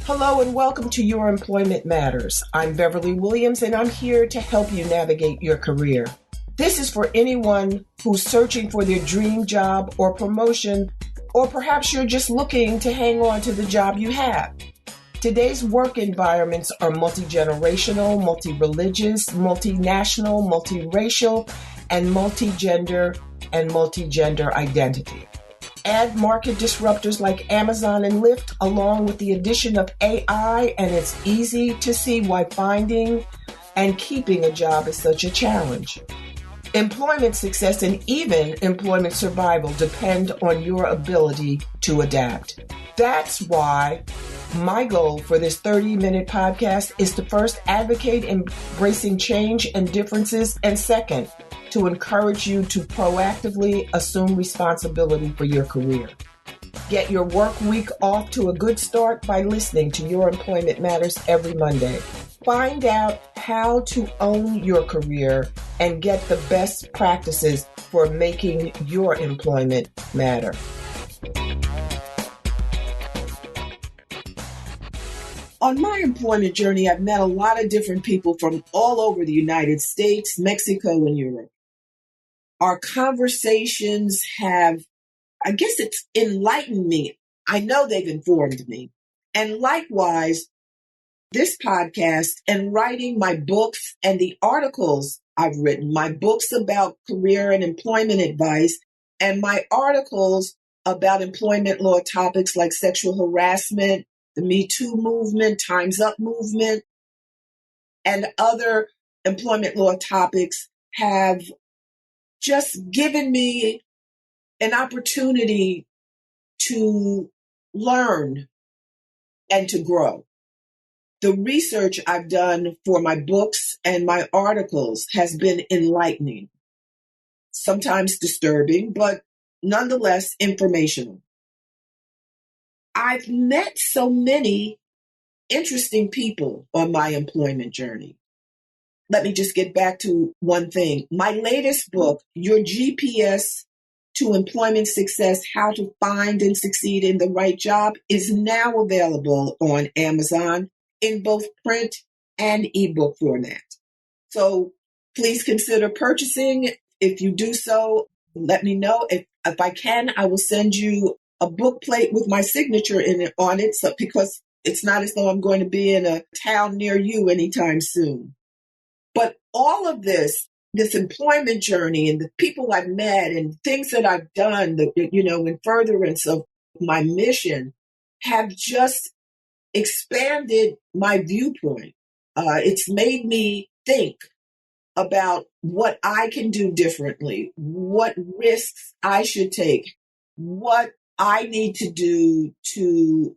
Hello and welcome to Your Employment Matters. I'm Beverly Williams and I'm here to help you navigate your career. This is for anyone who's searching for their dream job or promotion, or perhaps you're just looking to hang on to the job you have. Today's work environments are multi-generational, multi-religious, multinational, multiracial, and multi-gender identity. Add market disruptors like Amazon and Lyft, along with the addition of AI, and it's easy to see why finding and keeping a job is such a challenge. Employment success and even employment survival depend on your ability to adapt. That's why my goal for this 30-minute podcast is to first advocate embracing change and differences, and second, to encourage you to proactively assume responsibility for your career. Get your work week off to a good start by listening to Your Employment Matters every Monday. Find out how to own your career and get the best practices for making your employment matter. On my employment journey, I've met a lot of different people from all over the United States, Mexico, and Europe. Our conversations have, I guess it's enlightened me. I know they've informed me. And likewise, this podcast and writing my books and the articles I've written, my books about career and employment advice, and my articles about employment law topics like sexual harassment, the Me Too movement, Time's Up movement, and other employment law topics have just given me an opportunity to learn and to grow. The research I've done for my books and my articles has been enlightening, sometimes disturbing, but nonetheless informational. I've met so many interesting people on my employment journey. Let me just get back to one thing. My latest book, Your GPS to Employment Success, How to Find and Succeed in the Right Job, is now available on Amazon in both print and ebook format. So please consider purchasing. If you do so, let me know. If I can, I will send you a book plate with my signature on it, because it's not as though I'm going to be in a town near you anytime soon. But all of this employment journey and the people I've met and things that I've done, in furtherance of my mission, have just expanded my viewpoint. It's made me think about what I can do differently, what risks I should take, what I need to do to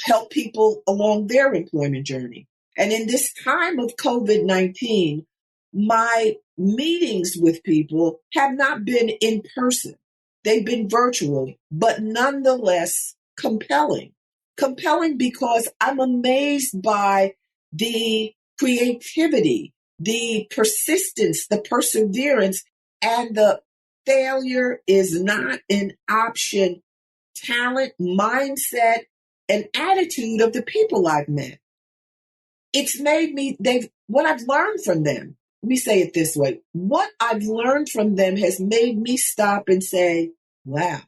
help people along their employment journey. And in this time of COVID-19, my meetings with people have not been in person. They've been virtual, but nonetheless compelling. Compelling because I'm amazed by the creativity, the persistence, the perseverance, and the failure is not an option, talent, mindset, and attitude of the people I've met. It's made me, what I've learned from them, let me say it this way, what I've learned from them has made me stop and say, wow,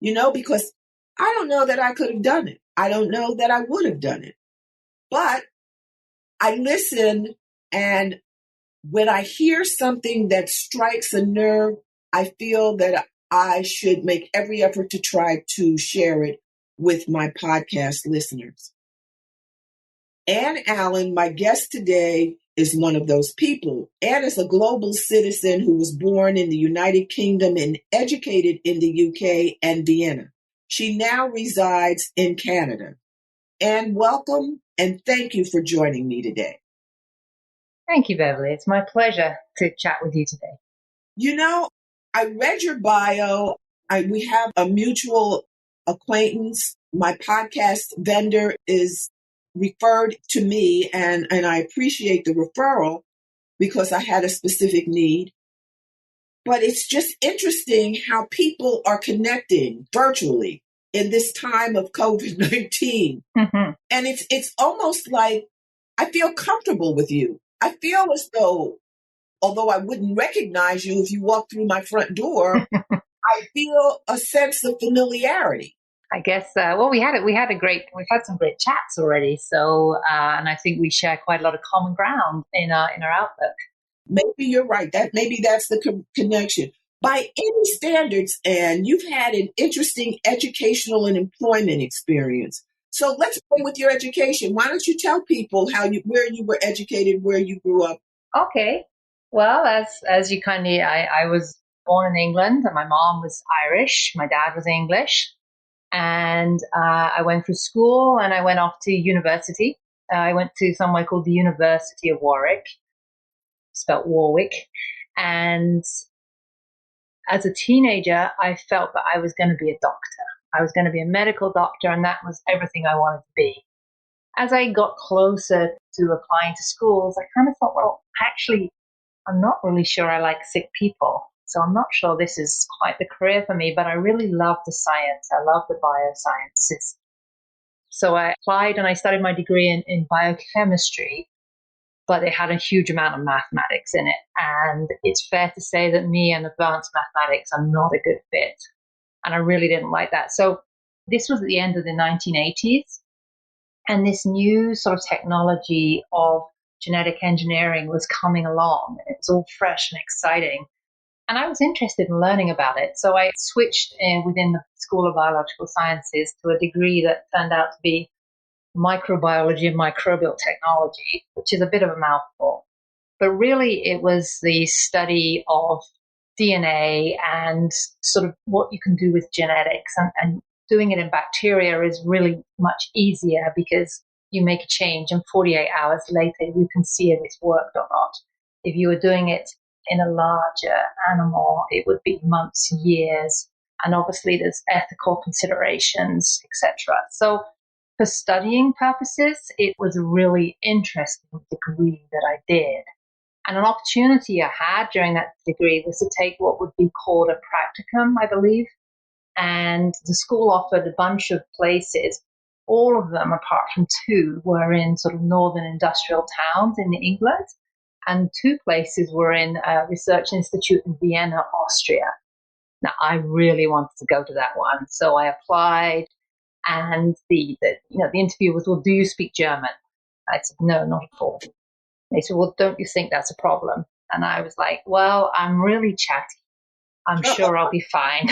because I don't know that I could have done it. I don't know that I would have done it. But I listen, and when I hear something that strikes a nerve, I feel that I should make every effort to try to share it with my podcast listeners. Ann Allen, my guest today, is one of those people. Ann is a global citizen who was born in the United Kingdom and educated in the UK and Vienna. She now resides in Canada. Ann, welcome, and thank you for joining me today. Thank you, Beverly. It's my pleasure to chat with you today. I read your bio. We have a mutual acquaintance. My podcast vendor is referred to me, and I appreciate the referral because I had a specific need. But it's just interesting how people are connecting virtually in this time of COVID-19. Mm-hmm. And it's almost like I feel comfortable with you. I feel as though, although I wouldn't recognize you if you walked through my front door, I feel a sense of familiarity. I guess, well, we've had some great chats already. So, and I think we share quite a lot of common ground in our outlook. Maybe you're right. Maybe that's the connection. By any standards, and you've had an interesting educational and employment experience. So let's play with your education. Why don't you tell people where you were educated, where you grew up? Okay. Well, as you kindly, I was born in England, and my mom was Irish. My dad was English, and I went through school, and I went off to university. I went to somewhere called the University of Warwick, spelt Warwick, and as a teenager, I felt that I was going to be a doctor. I was going to be a medical doctor, and that was everything I wanted to be. As I got closer to applying to schools, I kind of thought, well, actually, I'm not really sure I like sick people. So I'm not sure this is quite the career for me, but I really love the science. I love the biosciences. So I applied and I studied my degree in biochemistry, but it had a huge amount of mathematics in it. And it's fair to say that me and advanced mathematics are not a good fit. And I really didn't like that. So this was at the end of the 1980s. And this new sort of technology of genetic engineering was coming along. It was all fresh and exciting. And I was interested in learning about it. So I switched within the School of Biological Sciences to a degree that turned out to be microbiology and microbial technology, which is a bit of a mouthful. But really, it was the study of DNA and sort of what you can do with genetics. And doing it in bacteria is really much easier because you make a change and 48 hours later you can see if it's worked or not. If you were doing it in a larger animal, it would be months, years, and obviously there's ethical considerations, etc. So for studying purposes, it was a really interesting degree that I did. And an opportunity I had during that degree was to take what would be called a practicum, I believe. And the school offered a bunch of places. All of them, apart from two, were in sort of northern industrial towns in England. And two places were in a research institute in Vienna, Austria. Now, I really wanted to go to that one. So I applied, and the interview was, well, do you speak German? I said, no, not at all. They said, well, don't you think that's a problem? And I was like, well, I'm really chatty. I'm sure I'll be fine.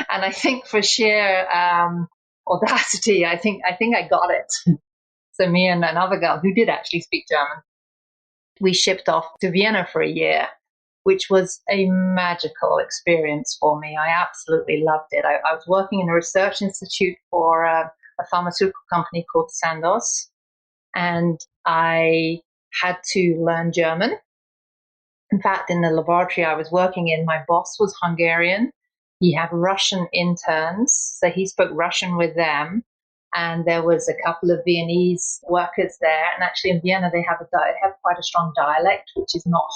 And I think for sheer audacity, I think I got it. So me and another girl who did actually speak German, we shipped off to Vienna for a year, which was a magical experience for me. I absolutely loved it. I was working in a research institute for a pharmaceutical company called Sandoz, and I had to learn German. In fact, in the laboratory I was working in, my boss was Hungarian. He had Russian interns, so he spoke Russian with them. And there was a couple of Viennese workers there. And actually in Vienna, they have quite a strong dialect, which is not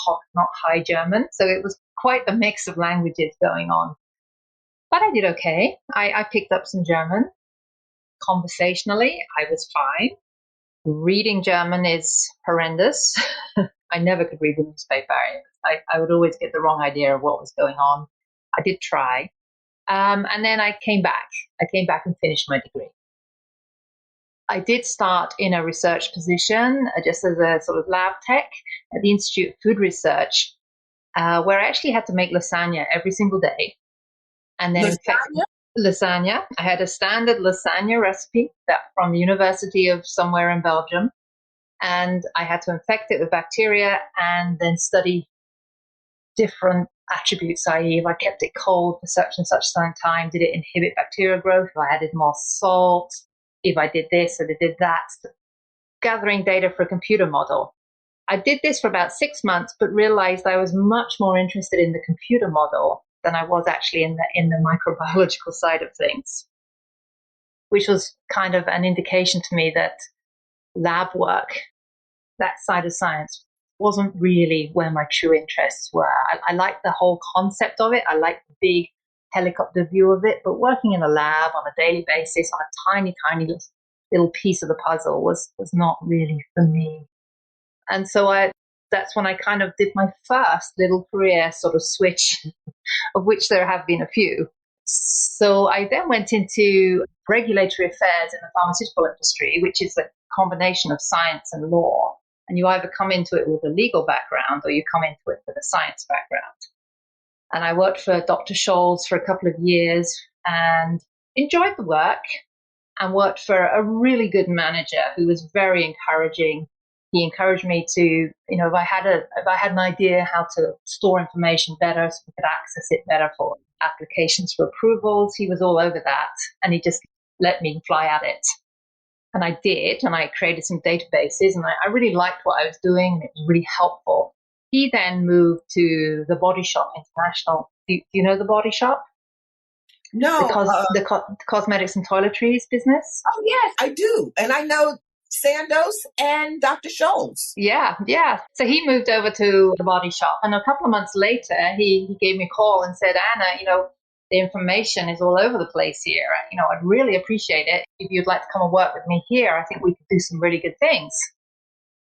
High German. So it was quite a mix of languages going on. But I did okay. I picked up some German. Conversationally, I was fine. Reading German is horrendous. I never could read the newspaper. I would always get the wrong idea of what was going on. I did try. And then I came back. I came back and finished my degree. I did start in a research position, just as a sort of lab tech at the Institute of Food Research, where I actually had to make lasagna every single day. And then, in fact, lasagna. I had a standard lasagna recipe from the University of somewhere in Belgium. And I had to infect it with bacteria and then study different attributes, i.e., if I kept it cold for such and such time, did it inhibit bacterial growth? If I added more salt, if I did this or did that, gathering data for a computer model. I did this for about 6 months, but realized I was much more interested in the computer model than I was actually in the microbiological side of things, which was kind of an indication to me that lab work, that side of science, wasn't really where my true interests were. I liked the whole concept of it. I liked the big helicopter view of it, but working in a lab on a daily basis on a tiny, tiny little piece of the puzzle was not really for me. And so that's when I kind of did my first little career sort of switch, of which there have been a few. So I then went into regulatory affairs in the pharmaceutical industry, which is a combination of science and law. And you either come into it with a legal background or you come into it with a science background. And I worked for Dr. Scholl's for a couple of years and enjoyed the work, and worked for a really good manager who was very encouraging. He encouraged me to, if I had an idea how to store information better so we could access it better for applications for approvals, he was all over that, and he just let me fly at it. And I did, and I created some databases, and I really liked what I was doing, and it was really helpful. He then moved to the Body Shop International. Do you know the Body Shop? No. The cosmetics and toiletries business? Oh, yes, I do. And I know Sandoz and Dr. Scholl's. Yeah. So he moved over to the Body Shop, and a couple of months later, he gave me a call and said, Anna, the information is all over the place here. I'd really appreciate it if you'd like to come and work with me here. I think we could do some really good things.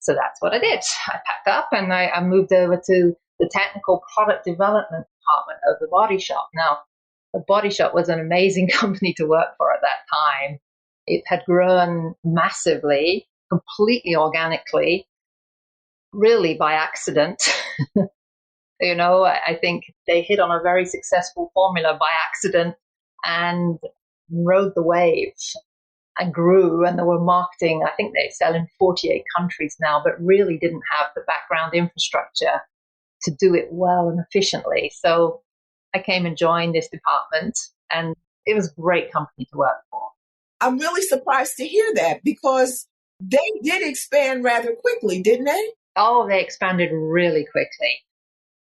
So that's what I did. I packed up and I moved over to the technical product development department of the Body Shop. Now, the Body Shop was an amazing company to work for at that time. It had grown massively, completely organically, really by accident. I think they hit on a very successful formula by accident and rode the wave and grew, and they were marketing. I think they sell in 48 countries now, but really didn't have the background infrastructure to do it well and efficiently. So I came and joined this department, and it was a great company to work for. I'm really surprised to hear that, because they did expand rather quickly, didn't they? Oh, they expanded really quickly.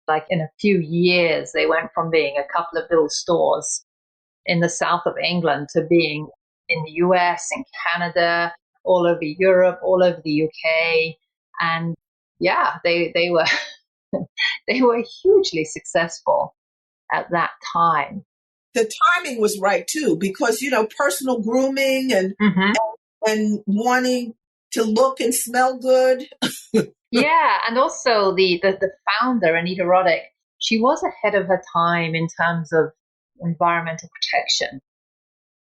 Like in a few years, they went from being a couple of little stores in the south of England to being in the US, in Canada, all over Europe, all over the UK. And yeah, they were they were hugely successful at that time. The timing was right too, because personal grooming and wanting to look and smell good. Yeah, and also the founder, Anita Roddick, she was ahead of her time in terms of environmental protection.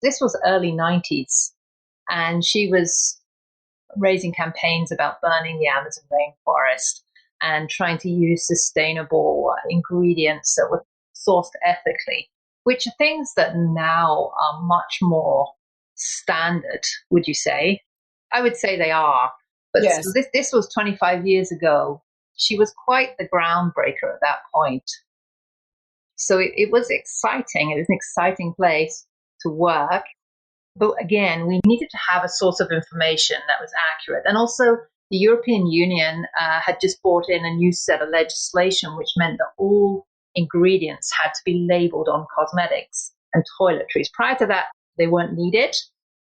This was early 90s, and she was raising campaigns about burning the Amazon rainforest and trying to use sustainable ingredients that were sourced ethically, which are things that now are much more standard, would you say? I would say they are. But yes. This was 25 years ago. She was quite the groundbreaker at that point. So it was exciting. It was an exciting place to work. But again, we needed to have a source of information that was accurate. And also, the European Union had just brought in a new set of legislation, which meant that all ingredients had to be labeled on cosmetics and toiletries. Prior to that, they weren't needed.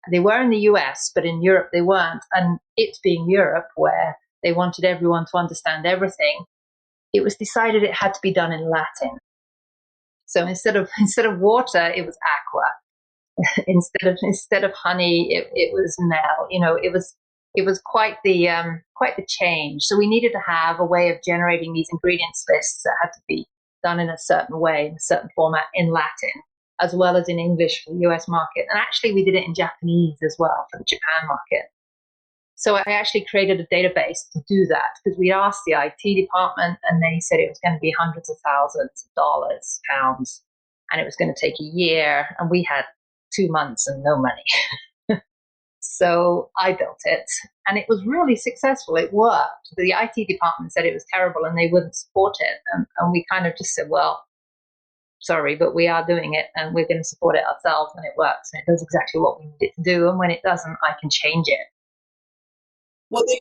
They were in the US, but in Europe they weren't. And it being Europe, where they wanted everyone to understand everything, it was decided it had to be done in Latin. So instead of water, it was aqua. instead of honey, it was Nel. It was quite the change. So we needed to have a way of generating these ingredients lists that had to be done in a certain way, in a certain format, in Latin, as well as in English for the US market. And actually, we did it in Japanese as well for the Japan market. So I actually created a database to do that, because we asked the IT department, and they said it was going to be hundreds of thousands of dollars, pounds, and it was going to take a year. And we had 2 months and no money. So I built it, and it was really successful. It worked. The IT department said it was terrible and they wouldn't support it. And we kind of just said, well, sorry, but we are doing it and we're going to support it ourselves, and it works. And it does exactly what we need it to do. And when it doesn't, I can change it. Well, they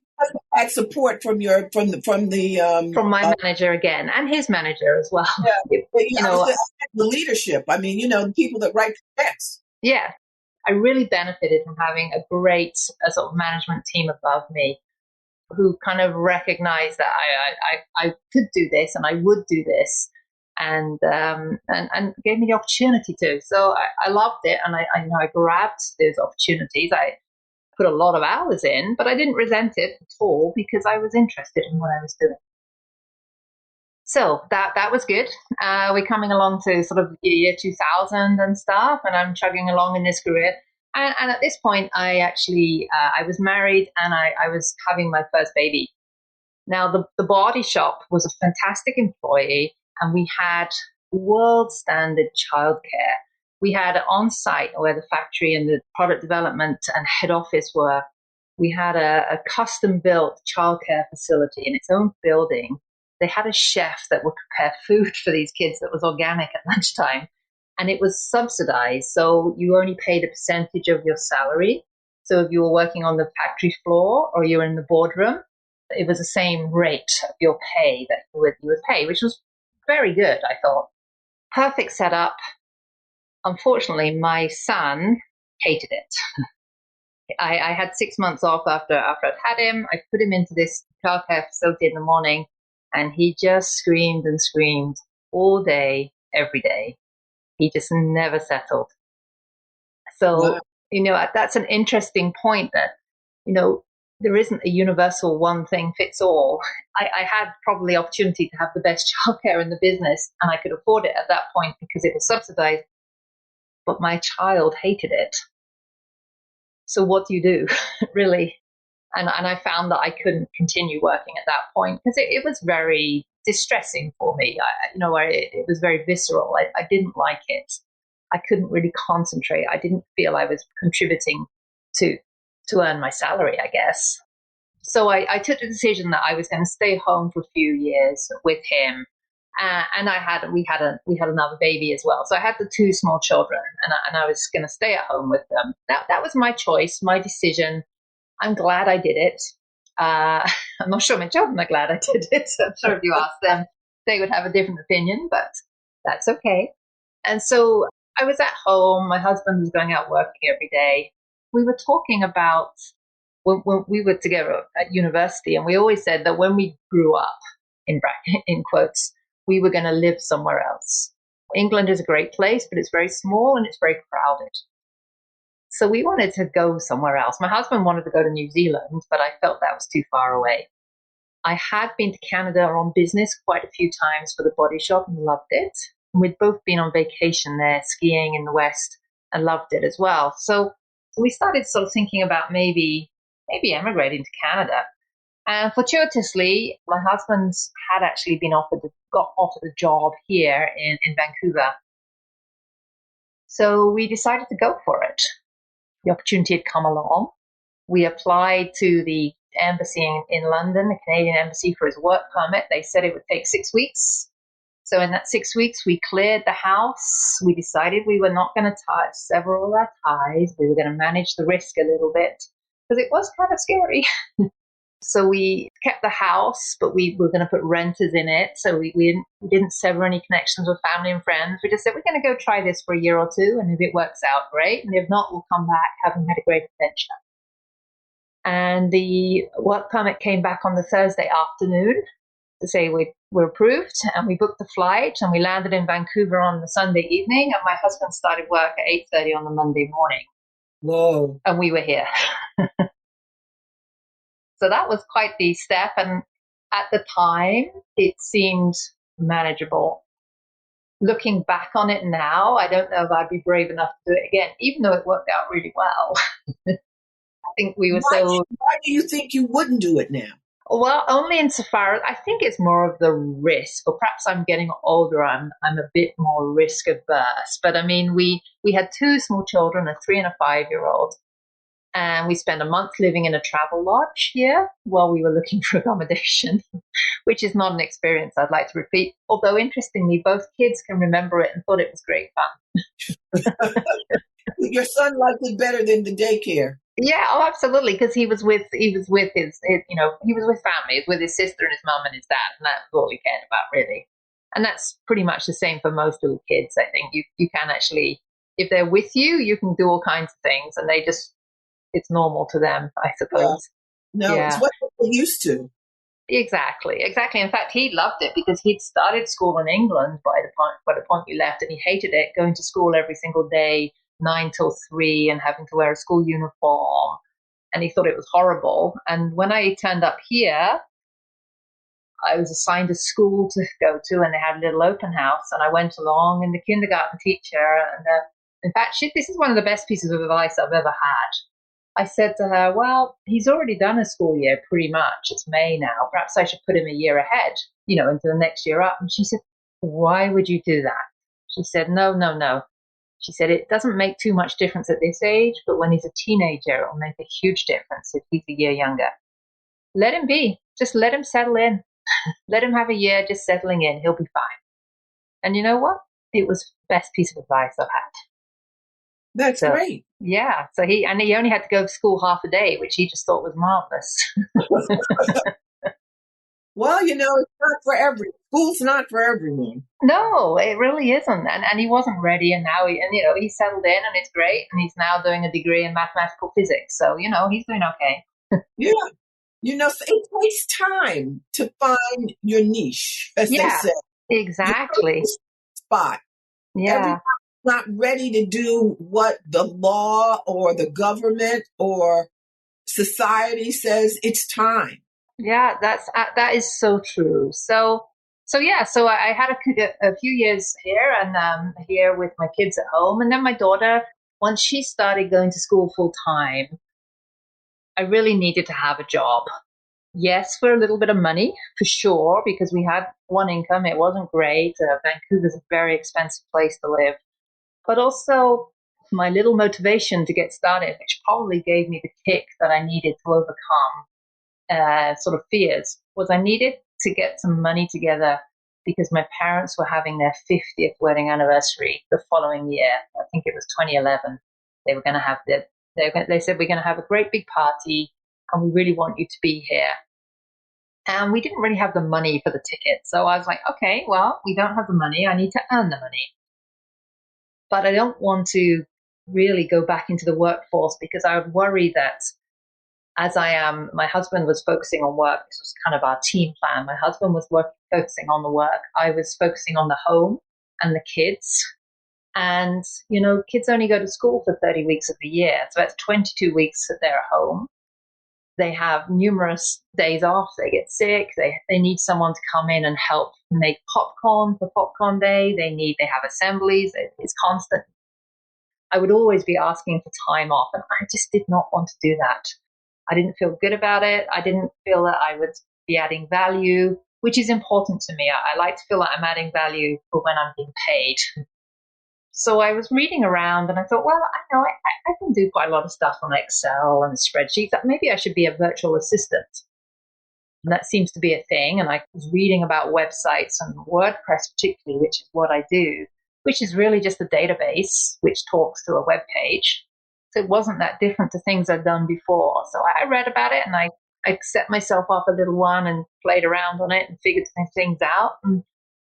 had support from my manager again, and his manager as well. Yeah, the leadership. I mean, the people that write the checks. Yeah, I really benefited from having a great sort of management team above me, who kind of recognized that I could do this and I would do this, and gave me the opportunity to. So I loved it, and I grabbed those opportunities. I put a lot of hours in, but I didn't resent it at all because I was interested in what I was doing. So that was good. We're coming along to sort of year 2000 and stuff, and I'm chugging along in this career. And at this point, I actually I was married and I was having my first baby. Now, the body shop was a fantastic employee, and we had world standard childcare. We had on site where the factory and the product development and head office were. We had a custom built childcare facility in its own building. They had a chef that would prepare food for these kids that was organic at lunchtime, and it was subsidized. So you only paid a percentage of your salary. So if you were working on the factory floor or you were in the boardroom, it was the same rate of your pay that you would pay, which was very good, I thought. Perfect setup. Unfortunately, my son hated it. I had 6 months off after I'd had him. I put him into this childcare facility in the morning, and he just screamed and screamed all day, every day. He just never settled. Wow. So, that's an interesting point that, there isn't a universal one thing fits all. I had probably the opportunity to have the best childcare in the business, and I could afford it at that point because it was subsidized, but my child hated it. So what do you do, really? And I found that I couldn't continue working at that point because it was very distressing for me. It was very visceral. I didn't like it. I couldn't really concentrate. I didn't feel I was contributing to earn my salary, I guess. So I took the decision that I was going to stay home for a few years with him. And we had another baby as well. So I had the two small children, and I was going to stay at home with them. That was my choice, my decision. I'm glad I did it. I'm not sure my children are glad I did it. I'm sure if you ask them, they would have a different opinion, but that's okay. And so I was at home. My husband was going out working every day. We were talking about when we were together at university, and we always said that when we grew up, in quotes, we were going to live somewhere else. England is a great place, but it's very small and it's very crowded. So we wanted to go somewhere else. My husband wanted to go to New Zealand, but I felt that was too far away. I had been to Canada on business quite a few times for the body shop and loved it. And we'd both been on vacation there, skiing in the West, and loved it as well. So we started sort of thinking about maybe emigrating to Canada. And fortuitously, my husband had actually got offered a job here in Vancouver. So we decided to go for it. The opportunity had come along. We applied to the embassy in London, the Canadian embassy, for his work permit. They said it would take 6 weeks. So in that 6 weeks, we cleared the house. We decided we were not going to sever all our ties. We were going to manage the risk a little bit because it was kind of scary. So we kept the house, but we were going to put renters in it. So we didn't sever any connections with family and friends. We just said, we're going to go try this for a year or two. And if it works out, great. And if not, we'll come back having had a great adventure. And the work permit came back on the Thursday afternoon to say we're approved. And we booked the flight and we landed in Vancouver on the Sunday evening. And my husband started work at 8:30 on the Monday morning. Whoa. And we were here. So that was quite the step. And at the time, it seemed manageable. Looking back on it now, I don't know if I'd be brave enough to do it again, even though it worked out really well. I think we were Why do you think you wouldn't do it now? Well, only insofar as I think it's more of the risk, or perhaps I'm getting older. I'm a bit more risk averse. But I mean, we had two small children, a 3 and a 5-year-old. And we spent a month living in a travel lodge here while we were looking for accommodation, which is not an experience I'd like to repeat. Although, interestingly, both kids can remember it and thought it was great fun. Your son liked it better than the daycare. Yeah, oh, absolutely, because he was with his, he was with family, he was with his sister and his mum and his dad, and that's all he cared about, really. And that's pretty much the same for most little kids. I think you can actually, if they're with you, you can do all kinds of things, and it's normal to them, I suppose. No, Yeah. it's what they're used to. Exactly, exactly. In fact, he loved it because he'd started school in England by the point we left, and he hated it going to school every single day, 9 till 3, and having to wear a school uniform. And he thought it was horrible. And when I turned up here, I was assigned a school to go to, and they had a little open house, and I went along, and the kindergarten teacher, and in fact, this is one of the best pieces of advice I've ever had. I said to her, well, he's already done a school year pretty much. It's May now. Perhaps I should put him a year ahead, into the next year up. And she said, why would you do that? She said, no, no, no. She said, it doesn't make too much difference at this age, but when he's a teenager, it'll make a huge difference if he's a year younger. Let him be. Just let him settle in. Let him have a year just settling in. He'll be fine. And you know what? It was the best piece of advice I've had. That's great. Yeah. So he only had to go to school half a day, which he just thought was marvelous. Well, it's not for school's not for everyone. No, it really isn't. And he wasn't ready. And now he settled in, and it's great. And he's now doing a degree in mathematical physics. So, he's doing okay. Yeah. It takes time to find your niche, as they say. Exactly. Spot. Yeah. Everyone's not ready to do what the law or the government or society says. It's time. Yeah, that is so true. So yeah, so I had a few years here, and here with my kids at home, and then my daughter, once she started going to school full time, I really needed to have a job. Yes, for a little bit of money, for sure, because we had one income. It wasn't great. Vancouver's a very expensive place to live. But also my little motivation to get started, which probably gave me the kick that I needed to overcome sort of fears, was I needed to get some money together because my parents were having their 50th wedding anniversary the following year. I think it was 2011. They were going to have they said, we're going to have a great big party, and we really want you to be here. And we didn't really have the money for the ticket. So I was like, okay, well, we don't have the money. I need to earn the money. But I don't want to really go back into the workforce because I would worry that my husband was focusing on work. This was kind of our team plan. My husband was focusing on the work. I was focusing on the home and the kids. And, kids only go to school for 30 weeks of the year. So that's 22 weeks that they're at home. They have numerous days off. They get sick. They need someone to come in and help make popcorn for popcorn day. They have assemblies. It's constant. I would always be asking for time off, and I just did not want to do that. I didn't feel good about it. I didn't feel that I would be adding value, which is important to me. I like to feel that I'm adding value for when I'm being paid. So I was reading around, and I thought, well, I know I can do quite a lot of stuff on Excel and spreadsheets. Maybe I should be a virtual assistant. And that seems to be a thing. And I was reading about websites and WordPress particularly, which is what I do, which is really just a database which talks to a web page. So it wasn't that different to things I'd done before. So I read about it, and I set myself up a little one and played around on it and figured things out.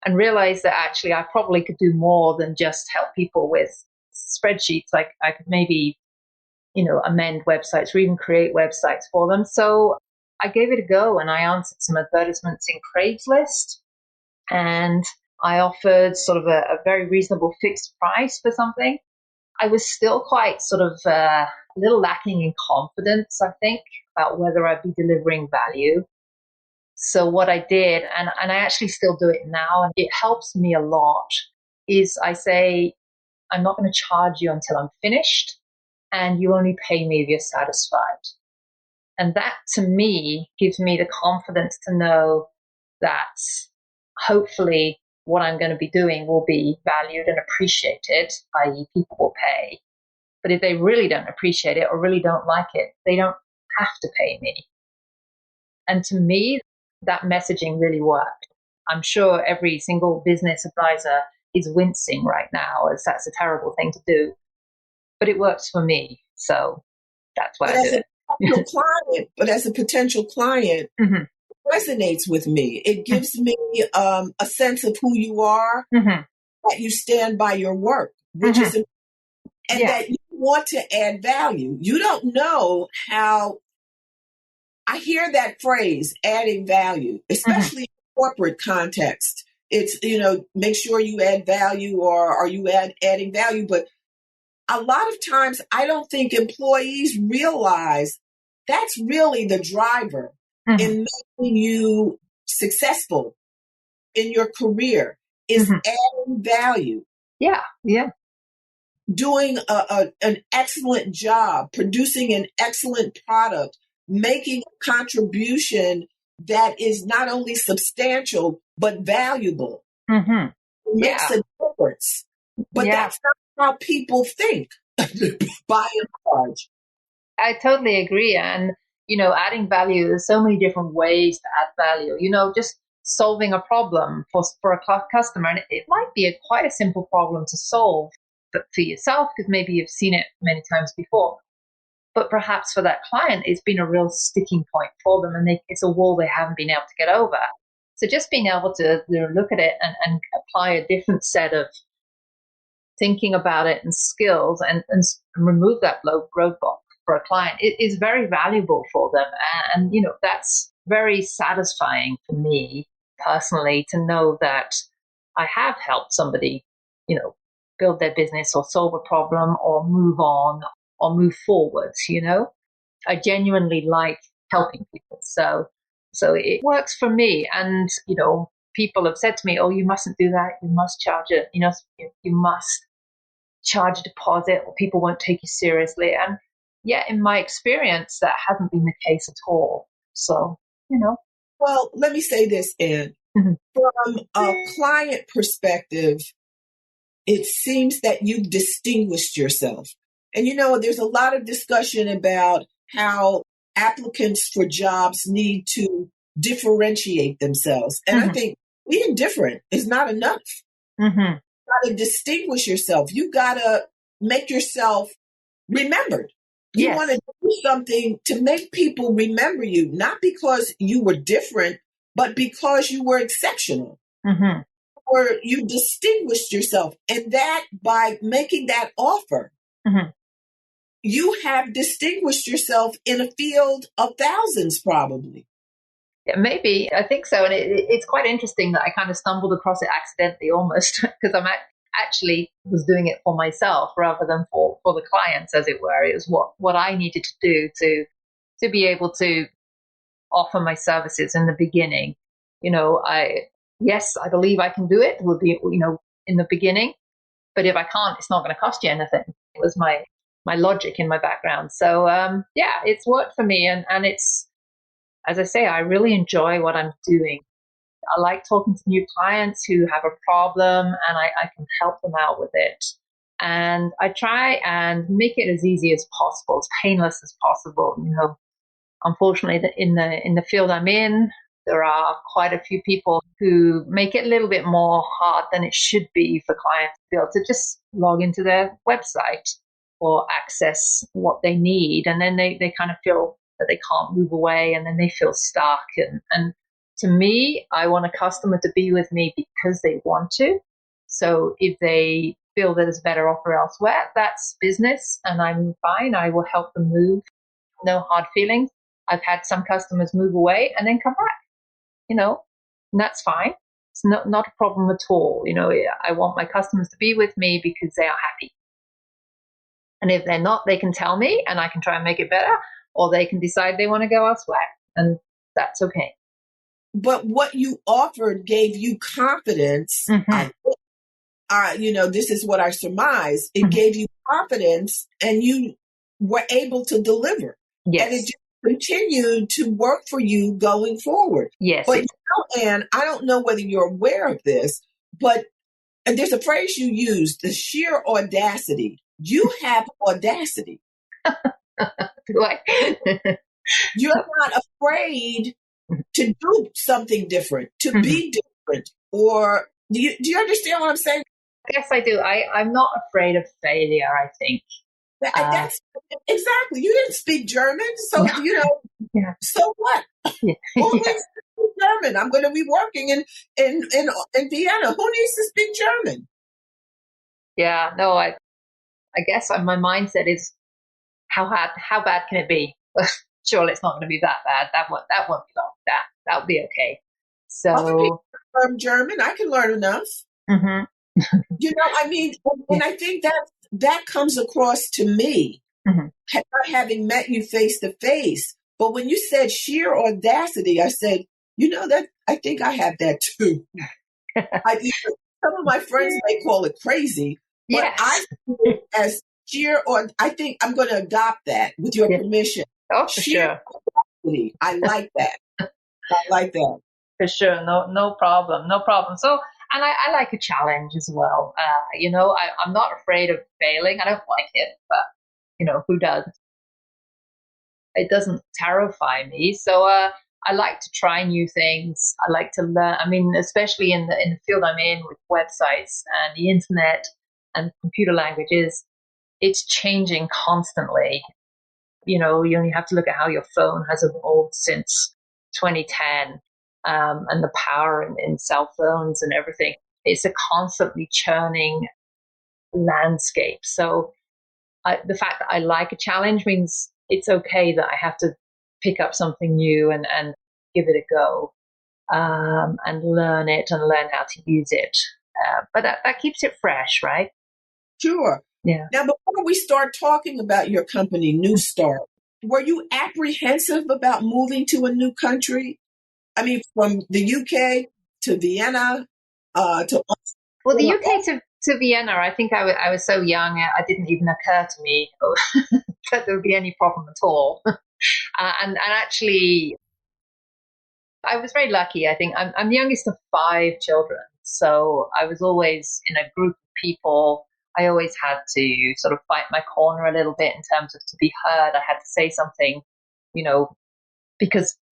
And realized that actually I probably could do more than just help people with spreadsheets. Like I could maybe, amend websites or even create websites for them. So I gave it a go, and I answered some advertisements in Craigslist, and I offered sort of a very reasonable fixed price for something. I was still quite sort of a little lacking in confidence, I think, about whether I'd be delivering value. So what I did, and I actually still do it now, and it helps me a lot, is I say, I'm not going to charge you until I'm finished, and you only pay me if you're satisfied. And that, to me, gives me the confidence to know that hopefully what I'm going to be doing will be valued and appreciated, i.e. people will pay. But if they really don't appreciate it or really don't like it, they don't have to pay me. And to me, that messaging really worked. I'm sure every single business advisor is wincing right now, as that's a terrible thing to do, but it works for me. So that's why I do it. But as a potential client, mm-hmm. it resonates with me. It gives me a sense of who you are, mm-hmm. that you stand by your work, which mm-hmm. is, and that you want to add value. You don't know how I hear that phrase, adding value, especially in corporate context. It's, make sure you add value, or are you adding value? But a lot of times I don't think employees realize that's really the driver Mm-hmm. in making you successful in your career is Mm-hmm. adding value, Yeah, yeah. doing an excellent job, producing an excellent product, making a contribution that is not only substantial, but valuable. Mm-hmm. It makes Yeah, a difference. But yeah. that's not how people think, by and large. I totally agree. And, adding value, there's so many different ways to add value, just solving a problem for a customer. And it might be quite a simple problem to solve for yourself, because maybe you've seen it many times before. But perhaps for that client, it's been a real sticking point for them, and it's a wall they haven't been able to get over. So just being able to look at it and apply a different set of thinking about it and skills, and remove that roadblock for a client, it is very valuable for them. And, that's very satisfying for me personally, to know that I have helped somebody, build their business or solve a problem or move on or move forwards. I genuinely like helping people. So it works for me. And, people have said to me, oh, you mustn't do that. You must charge it. You must charge a deposit or people won't take you seriously. And yeah, in my experience, that hasn't been the case at all. So, Well, let me say this, Anne. Mhm. From a client perspective, it seems that you've distinguished yourself. And there's a lot of discussion about how applicants for jobs need to differentiate themselves. And I Mhm. think being different is not enough. Mhm. You got to distinguish yourself. You got to make yourself remembered. You want Yes. to do something to make people remember you, not because you were different, but because you were exceptional, Mhm. or you distinguished yourself. And that, by making that offer, Mhm. you have distinguished yourself in a field of thousands, probably. Yeah, maybe. I think so. And it's quite interesting that I kind of stumbled across it accidentally almost, because actually was doing it for myself rather than for the clients, as it were. It was what I needed to do to be able to offer my services in the beginning. I believe I can do it, would be, in the beginning, but if I can't, it's not going to cost you anything. It was my logic in my background. So, yeah, it's worked for me. And it's, as I say, I really enjoy what I'm doing. I like talking to new clients who have a problem, and I can help them out with it. And I try and make it as easy as possible, as painless as possible. Unfortunately, in the field I'm in, there are quite a few people who make it a little bit more hard than it should be for clients to be able to just log into their website or access what they need. And then they kind of feel that they can't move away, and then they feel stuck. And to me, I want a customer to be with me because they want to. So if they feel that there's a better offer elsewhere, that's business, and I'm fine. I will help them move. No hard feelings. I've had some customers move away and then come back, and that's fine. It's not a problem at all. I want my customers to be with me because they are happy. And if they're not, they can tell me and I can try and make it better, or they can decide they want to go elsewhere. And that's okay. But what you offered gave you confidence. Mm-hmm. This is what I surmise. It Mm-hmm. gave you confidence, and you were able to deliver. And it Yes. just continued to work for you going forward. Yes. But Anne, I don't know whether you're aware of this, but there's a phrase you use, the sheer audacity. You have audacity. You're not afraid to do something different, to Mm-hmm. be different. Or do you understand what I'm saying? Yes, I do. I'm not afraid of failure, I think. That's exactly. You didn't speak German, so No. Yeah. so what? Yeah. Who Yeah. needs to speak German? I'm going to be working in Vienna. Who needs to speak German? Yeah. No, I guess my mindset is how bad can it be? surely it's not going to be that bad. That won't be long. That'll be okay. Other people So, learn German. I can learn enough. mhm, I mean, yeah, and I think that comes across to me, mhm. not having met you face to face. But when you said sheer audacity, I said, that I think I have that too. Some of my friends may call it crazy, but I Yes. see it as sheer, or I think I'm going to adopt that with your Yeah. permission. Oh, for Sheer sure. audacity. I like that. I like that. For sure. No, no problem. No problem. So, and I like a challenge as well. I'm not afraid of failing. I don't like it, but who does? It doesn't terrify me. So, I like to try new things. I like to learn. I mean, especially in the field I'm in with websites and the internet and computer languages, it's changing constantly. You only have to look at how your phone has evolved since 2010, and the power in cell phones and everything. It's a constantly churning landscape. So the fact that I like a challenge means it's okay that I have to pick up something new and give it a go, and learn it and learn how to use it. But that keeps it fresh, right? Sure. Yeah. Now, before we start talking about your company, New Start, were you apprehensive about moving to a new country? I mean, from the UK to Vienna, to Well, the Australia. UK to Vienna, I think I was so young, it didn't even occur to me that there would be any problem at all. And actually, I was very lucky. I think I'm the youngest of five children. So I was always in a group of people. I always had to sort of fight my corner a little bit in terms of to be heard. I had to say something, you know,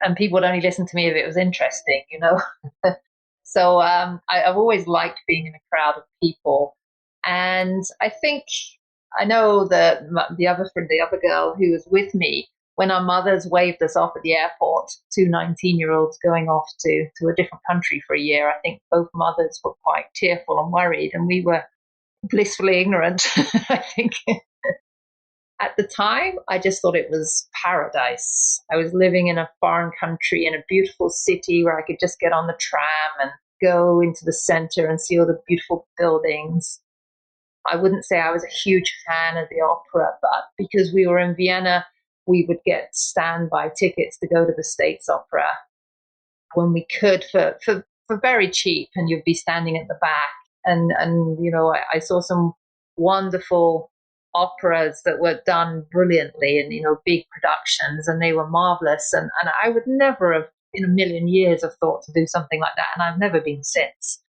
and people would only listen to me if it was interesting. So I've always liked being in a crowd of people, and I think I know that the other girl who was with me when our mothers waved us off at the airport, two 19-year-olds going off to a different country for a year. I think both mothers were quite tearful and worried, and we were blissfully ignorant. I think at the time, I just thought it was paradise. I was living in a foreign country in a beautiful city where I could just get on the tram and go into the center and see all the beautiful buildings. I wouldn't say I was a huge fan of the opera, but because we were in Vienna, we would get standby tickets to go to the States Opera when we could for very cheap, and you'd be standing at the back. And I saw some wonderful operas that were done brilliantly, and big productions, and they were marvelous. And I would never have in a million years have thought to do something like that, and I've never been since.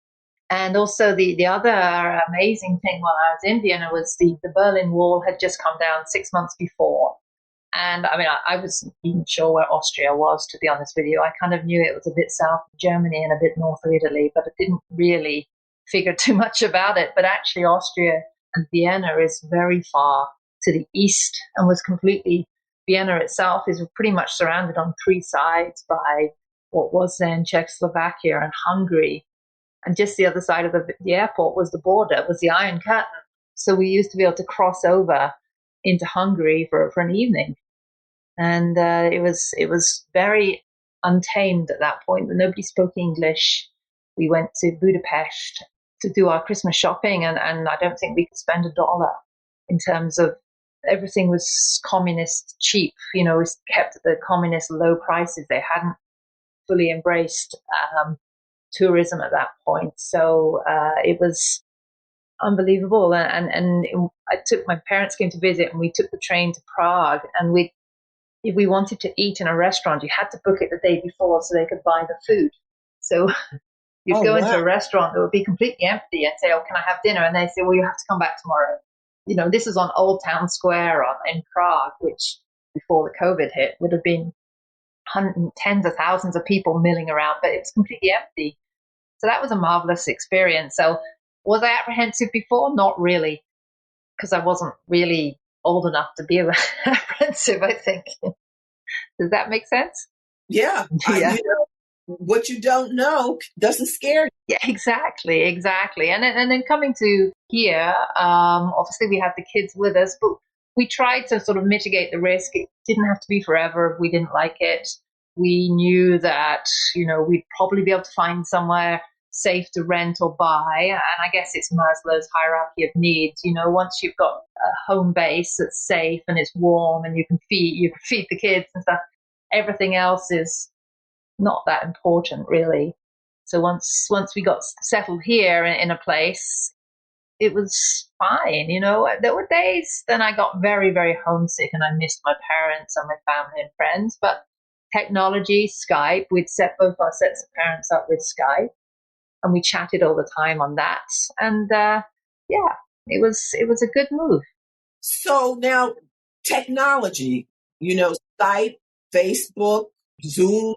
And also the other amazing thing while I was in Vienna was the Berlin Wall had just come down 6 months before. And I mean, I wasn't even sure where Austria was, to be honest with you. I kind of knew it was a bit south of Germany and a bit north of Italy, but I didn't really figure too much about it. But actually, Austria and Vienna is very far to the east and was Vienna itself is pretty much surrounded on three sides by what was then Czechoslovakia and Hungary. And just the other side of the airport was the border, was the Iron Curtain. So we used to be able to cross over into Hungary for an evening, and it was very untamed at that point. Nobody spoke English. We went to Budapest to do our Christmas shopping, and I don't think we could spend $1 in terms of everything was communist cheap. It was kept at the communist low prices. They hadn't fully embraced tourism at that point, so it was unbelievable. And my parents came to visit, and we took the train to Prague, and if we wanted to eat in a restaurant, you had to book it the day before so they could buy the food. So you'd Oh, go wow. into a restaurant that would be completely empty and say, "Oh, can I have dinner?" And they say, "Well, you have to come back tomorrow." This is on Old Town Square in Prague, which before the COVID hit would have been tens of thousands of people milling around, but it was completely empty. So that was a marvelous experience. So was I apprehensive before? Not really, because I wasn't really old enough to be apprehensive, I think. Does that make sense? Yeah. Yeah. What you don't know doesn't scare you. Yeah, exactly. And then coming to here, obviously we had the kids with us, but we tried to sort of mitigate the risk. didn't have to be forever if we didn't like it. We knew that, we'd probably be able to find somewhere safe to rent or buy. And I guess it's Maslow's hierarchy of needs. Once you've got a home base that's safe and it's warm and you can feed the kids and stuff, everything else is not that important, really. So once we got settled here in a place, it was fine. There were days then I got very, very homesick and I missed my parents and my family and friends. But technology, Skype, we'd set both our sets of parents up with Skype, and we chatted all the time on that. And yeah, it was a good move. So now technology, Skype, Facebook, Zoom,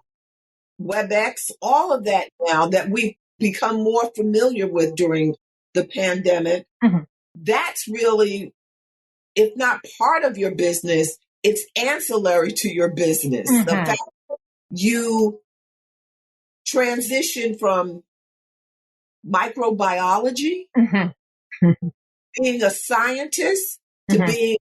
WebEx, all of that now that we've become more familiar with during the pandemic, that's really, if not part of your business, it's ancillary to your business. The fact that you transition from microbiology, being a scientist, to being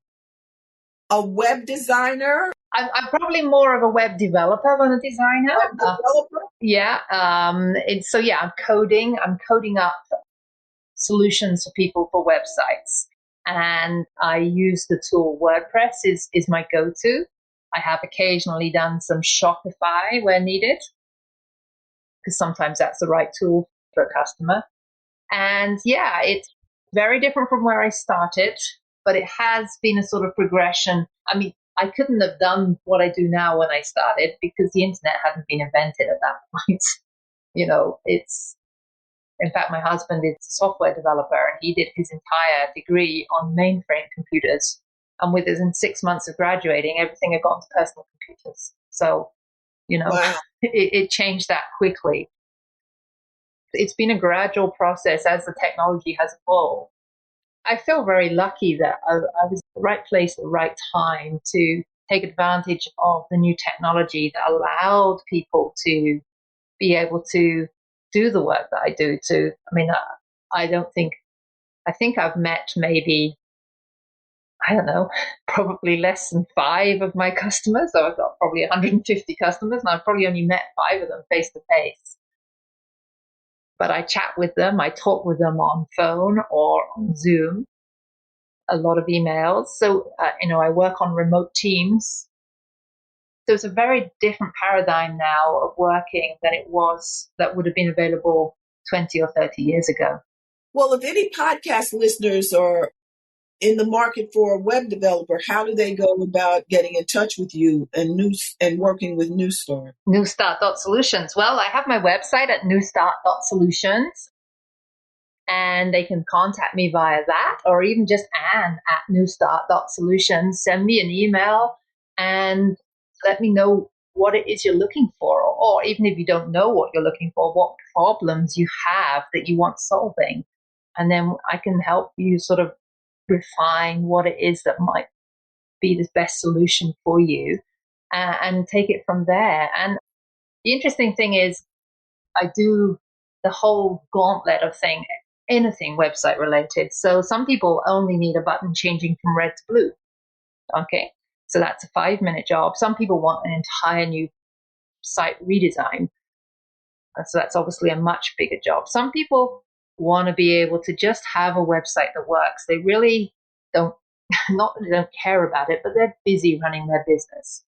a web designer. I'm probably more of a web developer than a designer. Web developer? Yeah. I'm coding. I'm coding up solutions for people for websites. And I use the tool WordPress is my go-to. I have occasionally done some Shopify where needed, because sometimes that's the right tool for a customer. And yeah, it's very different from where I started, but it has been a sort of progression. I mean, I couldn't have done what I do now when I started because the internet hadn't been invented at that point. In fact, my husband is a software developer and he did his entire degree on mainframe computers. And within 6 months of graduating, everything had gone to personal computers. So, Wow. it changed that quickly. It's been a gradual process as the technology has evolved. I feel very lucky that I was at the right place at the right time to take advantage of the new technology that allowed people to be able to do the work that I do. I think I've met maybe, I don't know, probably less than 5 of my customers. So I've got probably 150 customers and I've probably only met 5 of them face to face. But I chat with them, I talk with them on phone or on Zoom, a lot of emails. So, I work on remote teams. So it's a very different paradigm now of working than it was that would have been available 20 or 30 years ago. Well, if any podcast listeners are in the market for a web developer, how do they go about getting in touch with you and working with Newstart? Newstart.solutions. Well, I have my website at newstart.solutions, and they can contact me via that, or even just Anne at newstart.solutions. Send me an email and let me know what it is you're looking for, or even if you don't know what you're looking for, what problems you have that you want solving. And then I can help you sort of refine what it is that might be the best solution for you, and take it from there. And the interesting thing is I do the whole gauntlet of anything website related. So some people only need a button changing from red to blue. Okay. So that's a 5-minute job. Some people want an entire new site redesign. So that's obviously a much bigger job. Some people want to be able to just have a website that works. They really don't, not that they don't care about it, but they're busy running their business.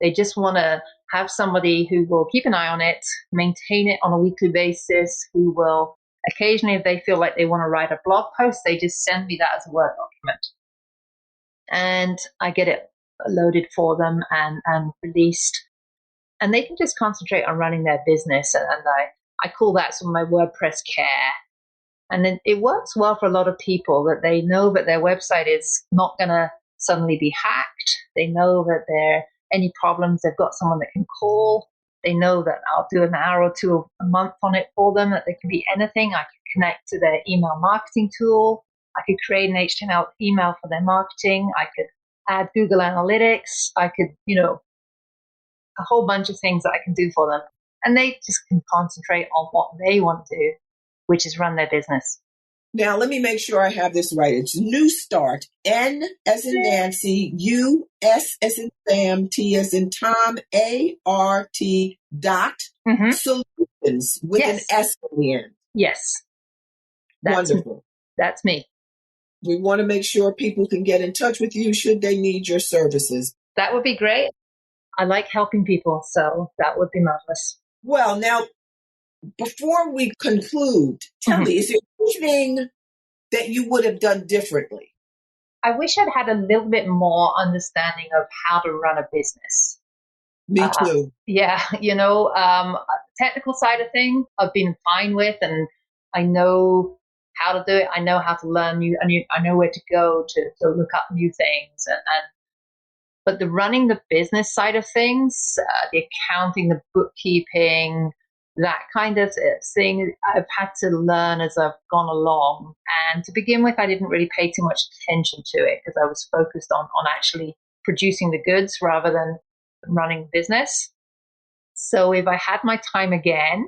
They just want to have somebody who will keep an eye on it, maintain it on a weekly basis, who will occasionally, if they feel like they want to write a blog post, they just send me that as a Word document. And I get it loaded for them and released. And they can just concentrate on running their business. And I call that some of my WordPress care. And then it works well for a lot of people that they know that their website is not going to suddenly be hacked. They know that any problems, they've got someone that can call. They know that I'll do an hour or 2 a month on it for them, that they can be anything. I can connect to their email marketing tool. I could create an HTML email for their marketing. I could add Google Analytics. I could, a whole bunch of things that I can do for them. And they just can concentrate on what they want to do, which is run their business. Now, let me make sure I have this right. It's New Start, N as in Nancy, U, S as in Sam, T as in Tom, A-R-T dot solutions with an Yes. S on the end. Yes. Wonderful. That's me. We want to make sure people can get in touch with you should they need your services. That would be great. I like helping people, so that would be marvelous. Well, now, before we conclude, tell me, is there anything that you would have done differently? I wish I'd had a little bit more understanding of how to run a business. Me too. Yeah, technical side of things I've been fine with, and I know how to do it. I know how to learn I know where to go to look up new things, but the running the business side of things, the accounting, the bookkeeping, that kind of thing, I've had to learn as I've gone along. And to begin with, I didn't really pay too much attention to it because I was focused on actually producing the goods rather than running the business. So if I had my time again,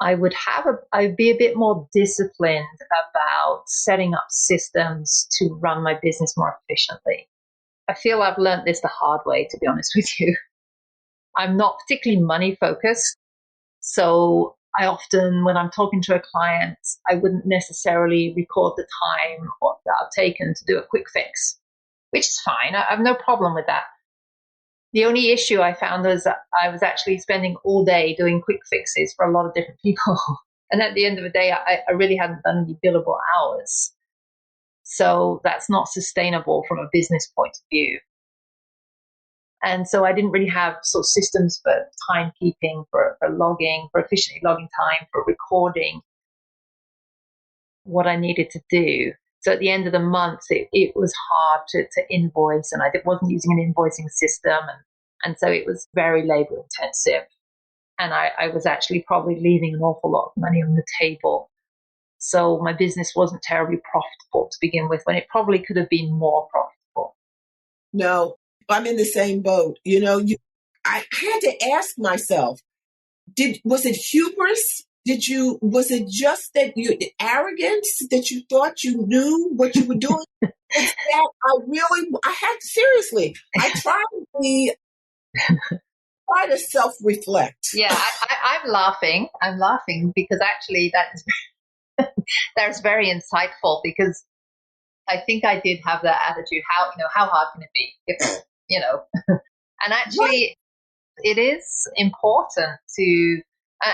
I'd be a bit more disciplined about setting up systems to run my business more efficiently. I feel I've learned this the hard way, to be honest with you. I'm not particularly money focused. So I often, when I'm talking to a client, I wouldn't necessarily record the time that I've taken to do a quick fix, which is fine. I have no problem with that. The only issue I found was that I was actually spending all day doing quick fixes for a lot of different people. And at the end of the day, I really hadn't done any billable hours. So that's not sustainable from a business point of view. And so I didn't really have sort of systems for timekeeping, for logging, for efficiently logging time, for recording what I needed to do. So at the end of the month, it was hard to invoice, and I wasn't using an invoicing system. And so it was very labor intensive. And I was actually probably leaving an awful lot of money on the table. So my business wasn't terribly profitable to begin with, when it probably could have been more profitable. No, I'm in the same boat. I had to ask myself, was it hubris? Was it just that arrogance that you thought you knew what you were doing? It's that I try to self-reflect. Yeah, I'm laughing. I'm laughing because actually that's very insightful, because I think I did have that attitude. How hard can it be? And actually it is important to,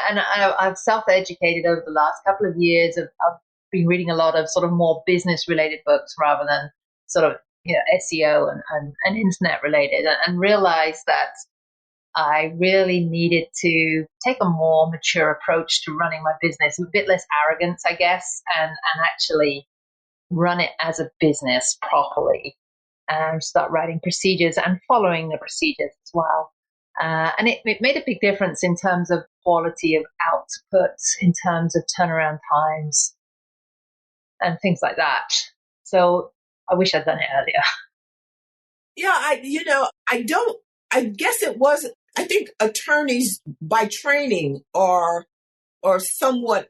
and I've self-educated over the last couple of years. I've been reading a lot of sort of more business related books rather than sort of, SEO and internet related, and realized that I really needed to take a more mature approach to running my business, a bit less arrogance, I guess, and actually run it as a business properly, and start writing procedures and following the procedures as well. And it made a big difference in terms of quality of output, in terms of turnaround times and things like that. So I wish I'd done it earlier. Yeah, I guess I think attorneys by training are somewhat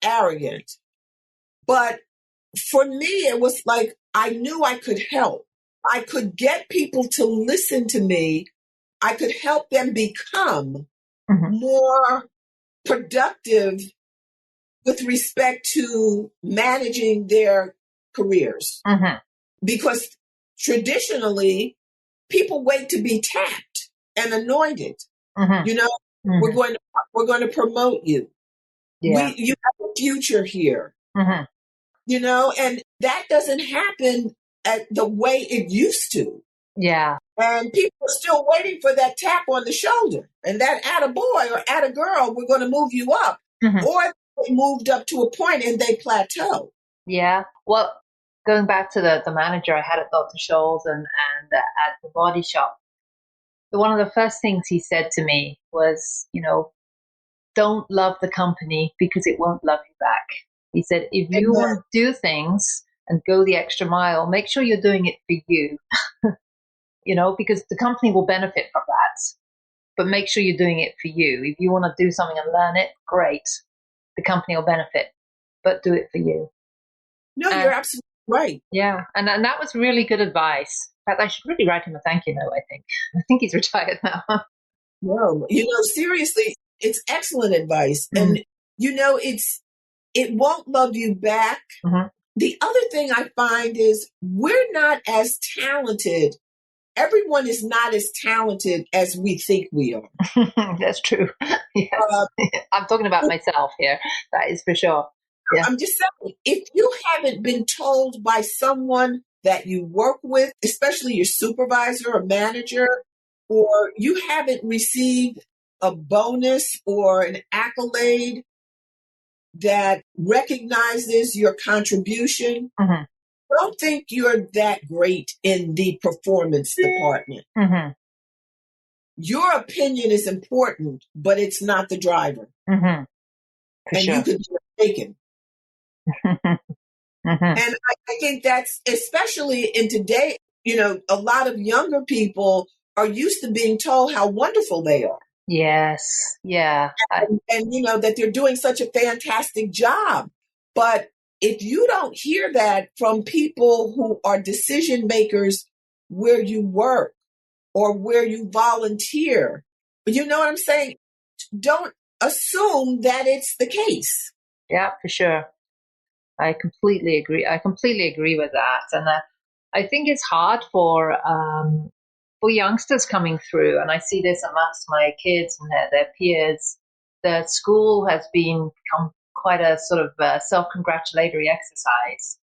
arrogant. But for me, it was like I knew I could help. I could get people to listen to me. I could help them become more productive with respect to managing their careers. Because traditionally, people wait to be tapped and anointed. We're going to promote you. Yeah. You have a future here. And that doesn't happen at the way it used to. Yeah. And people are still waiting for that tap on the shoulder, and that at a boy or at a girl, we're going to move you up, or they moved up to a point and they plateau. Yeah. Well, going back to the manager I had at Dr. Scholl's and at the body shop, one of the first things he said to me was, don't love the company because it won't love you back. He said, if you want to do things and go the extra mile, make sure you're doing it for you, because the company will benefit from that. But make sure you're doing it for you. If you want to do something and learn it, great. The company will benefit, but do it for you. No, And you're absolutely right. yeah, and that was really good advice. In fact, I should really write him a thank you note, I think. I think he's retired now. No, seriously, it's excellent advice. Mm, And it won't love you back. mhm. The other thing I find is we're not as talented. Everyone is not as talented as we think we are. That's true. Yes. Uh, I'm talking about myself here. That is for sure. Yeah. I'm just saying, if you haven't been told by someone that you work with, especially your supervisor or manager, or you haven't received a bonus or an accolade that recognizes your contribution, Hmm. don't think you're that great in the performance department. Hmm. Your opinion is important, but it's not the driver. Hmm. For And you sure. could be mistaken. Hmm. And I think that's especially in today, a lot of younger people are used to being told how wonderful they are. Yes. Yeah. And that they're doing such a fantastic job. But if you don't hear that from people who are decision makers where you work or where you volunteer, you know what I'm saying? Don't assume that it's the case. Yeah, for sure. I completely agree. I completely agree with that. And I think it's hard for youngsters coming through, and I see this amongst my kids and their peers. The school has become quite a sort of self-congratulatory exercise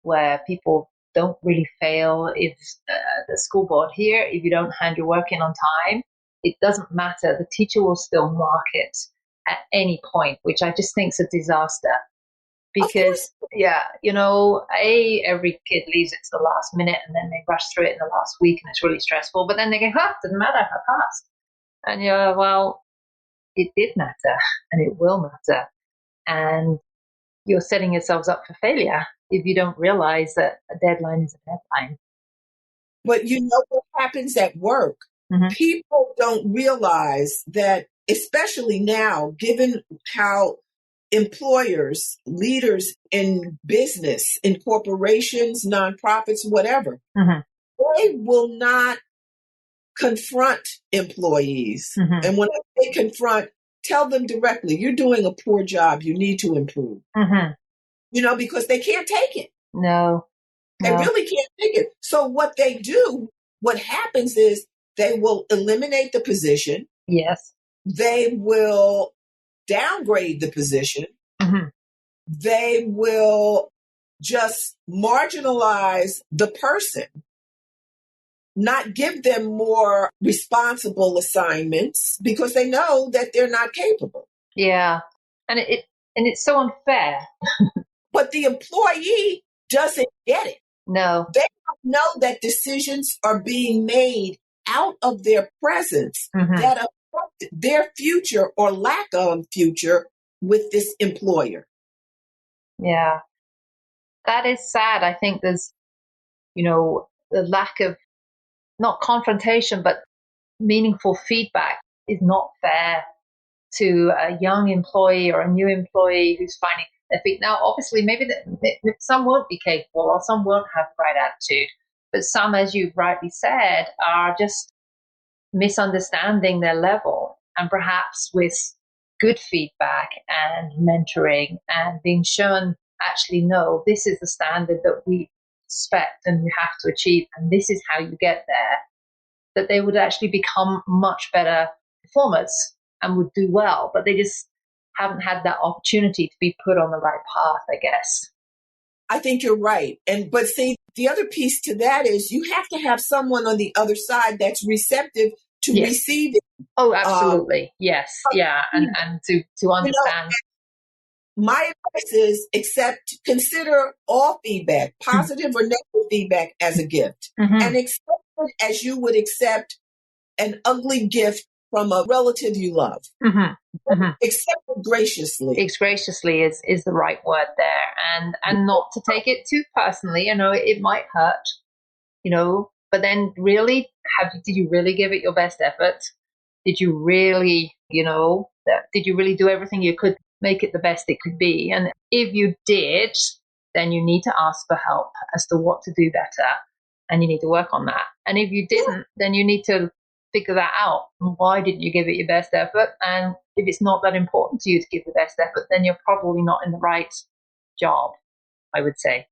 where people don't really fail if the school board here, if you don't hand your work in on time, it doesn't matter. The teacher will still mark it at any point, which I just think is a disaster Of course. because every kid leaves it to the last minute and then they rush through it in the last week and it's really stressful, but then they go, doesn't matter, I passed. And you're, well, it did matter and it will matter, and you're setting yourselves up for failure if you don't realize that a deadline is a deadline. But you know what happens at work? Mm-hmm. People don't realize that, especially now, given how employers, leaders in business, in corporations, nonprofits, whatever, Mm-hmm. they will not confront employees. Mm-hmm. And when I say confront, tell them directly, you're doing a poor job. You need to improve, Mm-hmm. because they can't take it. No, They no. really can't take it. So what happens is they will eliminate the position. Yes. They will downgrade the position. Mm-hmm. They will just marginalize the person, not give them more responsible assignments because they know that they're not capable. Yeah. And it's so unfair. But the employee doesn't get it. No. They don't know that decisions are being made out of their presence Mm-hmm. that affect their future or lack of future with this employer. Yeah. That is sad. I think there's, the lack of not confrontation, but meaningful feedback is not fair to a young employee or a new employee who's finding their feet. Now, obviously, maybe some won't be capable or some won't have the right attitude, but some, as you've rightly said, are just misunderstanding their level, and perhaps with good feedback and mentoring and being shown, actually, no, this is the standard that we expect and you have to achieve, and this is how you get there, that they would actually become much better performers and would do well, but they just haven't had that opportunity to be put on the right path, I guess. I think you're right. But see, the other piece to that is you have to have someone on the other side that's receptive to Yes. receive it. Oh, absolutely. Yes. Yeah. And to understand. My advice is consider all feedback, positive or negative feedback, as a gift, Mm-hmm. and accept it as you would accept an ugly gift from a relative you love. Mm-hmm. Mm-hmm. Accept it graciously. Graciously is the right word there, and not to take it too personally. It might hurt, but then really, did you really give it your best effort? Did you really, did you really do everything you could make it the best it could be? And if you did, then you need to ask for help as to what to do better, and you need to work on that. And if you didn't, then you need to figure that out. Why didn't you give it your best effort? And if it's not that important to you to give the best effort, then you're probably not in the right job, I would say.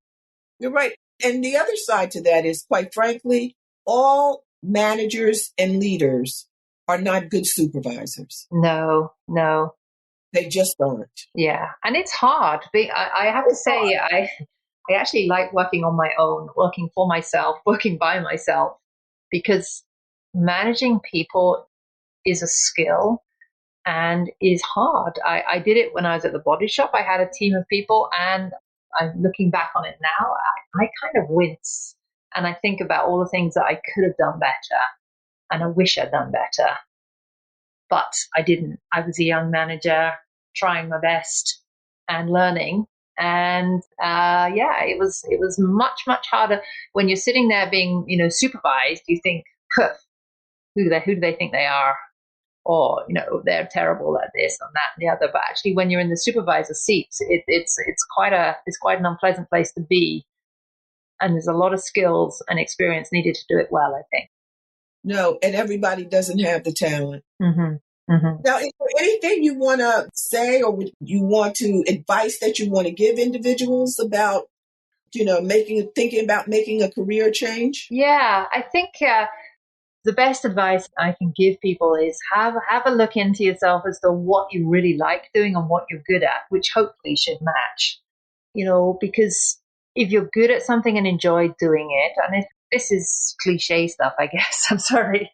You're right. And the other side to that is, quite frankly, all managers and leaders are not good supervisors. No. They just aren't. Yeah. And it's hard. I have to say, I actually like working on my own, working for myself, working by myself, because managing people is a skill and is hard. I did it when I was at the body shop. I had a team of people, and I'm looking back on it now, I kind of wince. And I think about all the things that I could have done better, and I wish I'd done better. But I didn't. I was a young manager trying my best and learning. And it was much harder when you're sitting there being, supervised. You think, who do they think they are? Or, they're terrible at this and that and the other. But actually, when you're in the supervisor's seat, it's quite an unpleasant place to be. And there's a lot of skills and experience needed to do it well, I think. No, and everybody doesn't have the talent. Mm-hmm. Mm-hmm. Now, is there anything you want to say, or you want to advice that you want to give individuals about, thinking about making a career change? Yeah, I think the best advice I can give people is have a look into yourself as to what you really like doing and what you're good at, which hopefully should match. Because if you're good at something and enjoy doing it, and this is cliche stuff, I guess, I'm sorry.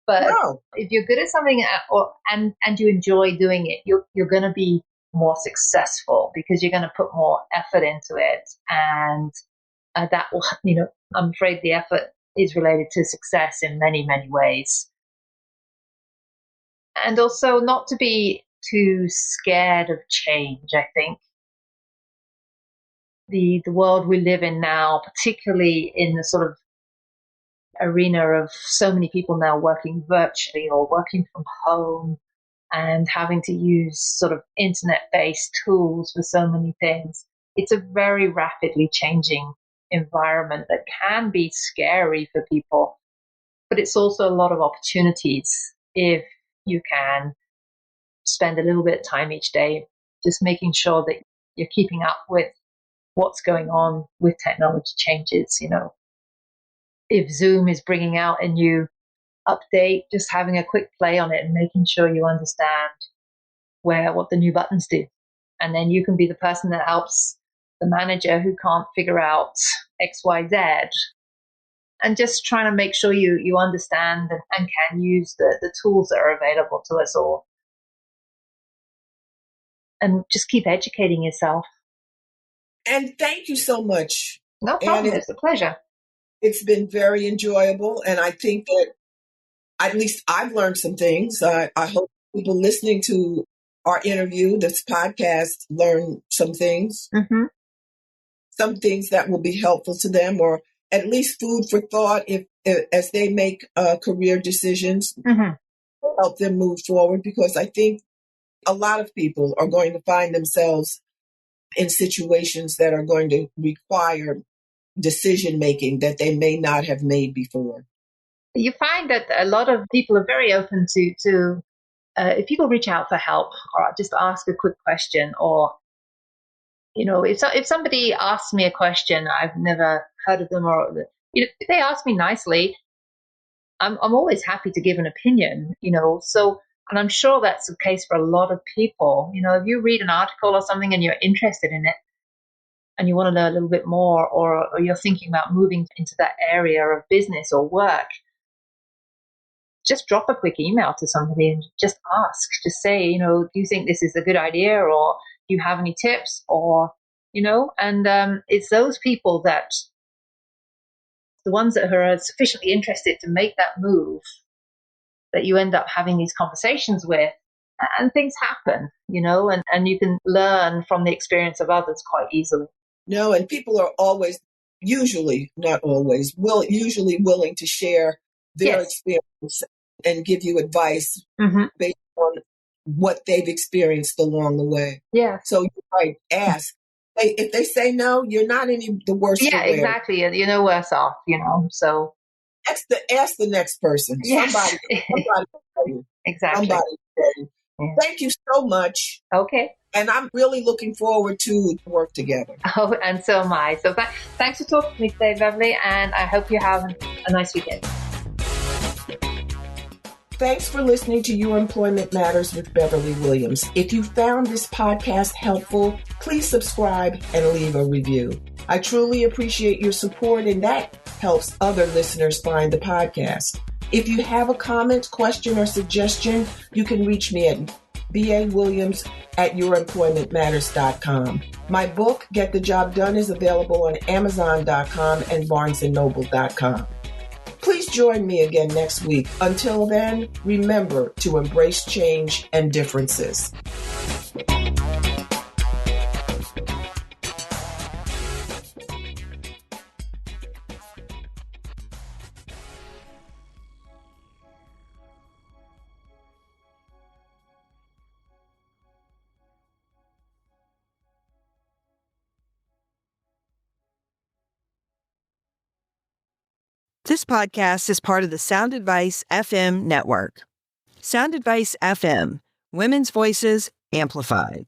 But No. if you're good at something and you enjoy doing it, you're going to be more successful because you're going to put more effort into it. And that will, I'm afraid the effort is related to success in many, many ways. And also not to be too scared of change, I think. The world we live in now, particularly in the sort of arena of so many people now working virtually or working from home and having to use sort of internet-based tools for so many things. It's a very rapidly changing environment that can be scary for people, but it's also a lot of opportunities if you can spend a little bit of time each day just making sure that you're keeping up with what's going on with technology changes. If Zoom is bringing out a new update, just having a quick play on it and making sure you understand what the new buttons do. And then you can be the person that helps the manager who can't figure out XYZ. And just trying to make sure you understand and can use the tools that are available to us all. And just keep educating yourself. And thank you so much. No problem. It's a pleasure. It's been very enjoyable. And I think that at least I've learned some things. I hope people listening to our interview, this podcast, learn some things. Mm-hmm. Some things that will be helpful to them, or at least food for thought if as they make career decisions, mm-hmm. help them move forward. Because I think a lot of people are going to find themselves in situations that are going to require decision making that they may not have made before. You find that a lot of people are very open to if people reach out for help or just ask a quick question, or if somebody asks me a question, I've never heard of them, or if they ask me nicely, I'm always happy to give an opinion. So, and I'm sure that's the case for a lot of people. If you read an article or something and you're interested in it, and you want to know a little bit more, or you're thinking about moving into that area of business or work, just drop a quick email to somebody and just ask. Just say, do you think this is a good idea, or do you have any tips, or, and it's those people that, the ones that are sufficiently interested to make that move, that you end up having these conversations with, and things happen, and you can learn from the experience of others quite easily. No, and people are usually, not always, usually willing to share their experience and give you advice based on what they've experienced along the way. Yeah. So you're right, ask. if they say no, you're not any the worse for Yeah, wear. exactly. You know, worse off, so. Ask the next person. Yes, Somebody will tell you. exactly. Somebody will tell you. Yeah. Thank you so much. Okay. And I'm really looking forward to work together. Oh, and so am I. So thanks for talking to me today, Beverly, and I hope you have a nice weekend. Thanks for listening to Your Employment Matters with Beverly Williams. If you found this podcast helpful, please subscribe and leave a review. I truly appreciate your support, and that helps other listeners find the podcast. If you have a comment, question, or suggestion, you can reach me at bawilliams@youremploymentmatters.com. My book, Get the Job Done, is available on Amazon.com and BarnesandNoble.com. Please join me again next week. Until then, remember to embrace change and differences. This podcast is part of the Sound Advice FM network. Sound Advice FM, women's voices amplified.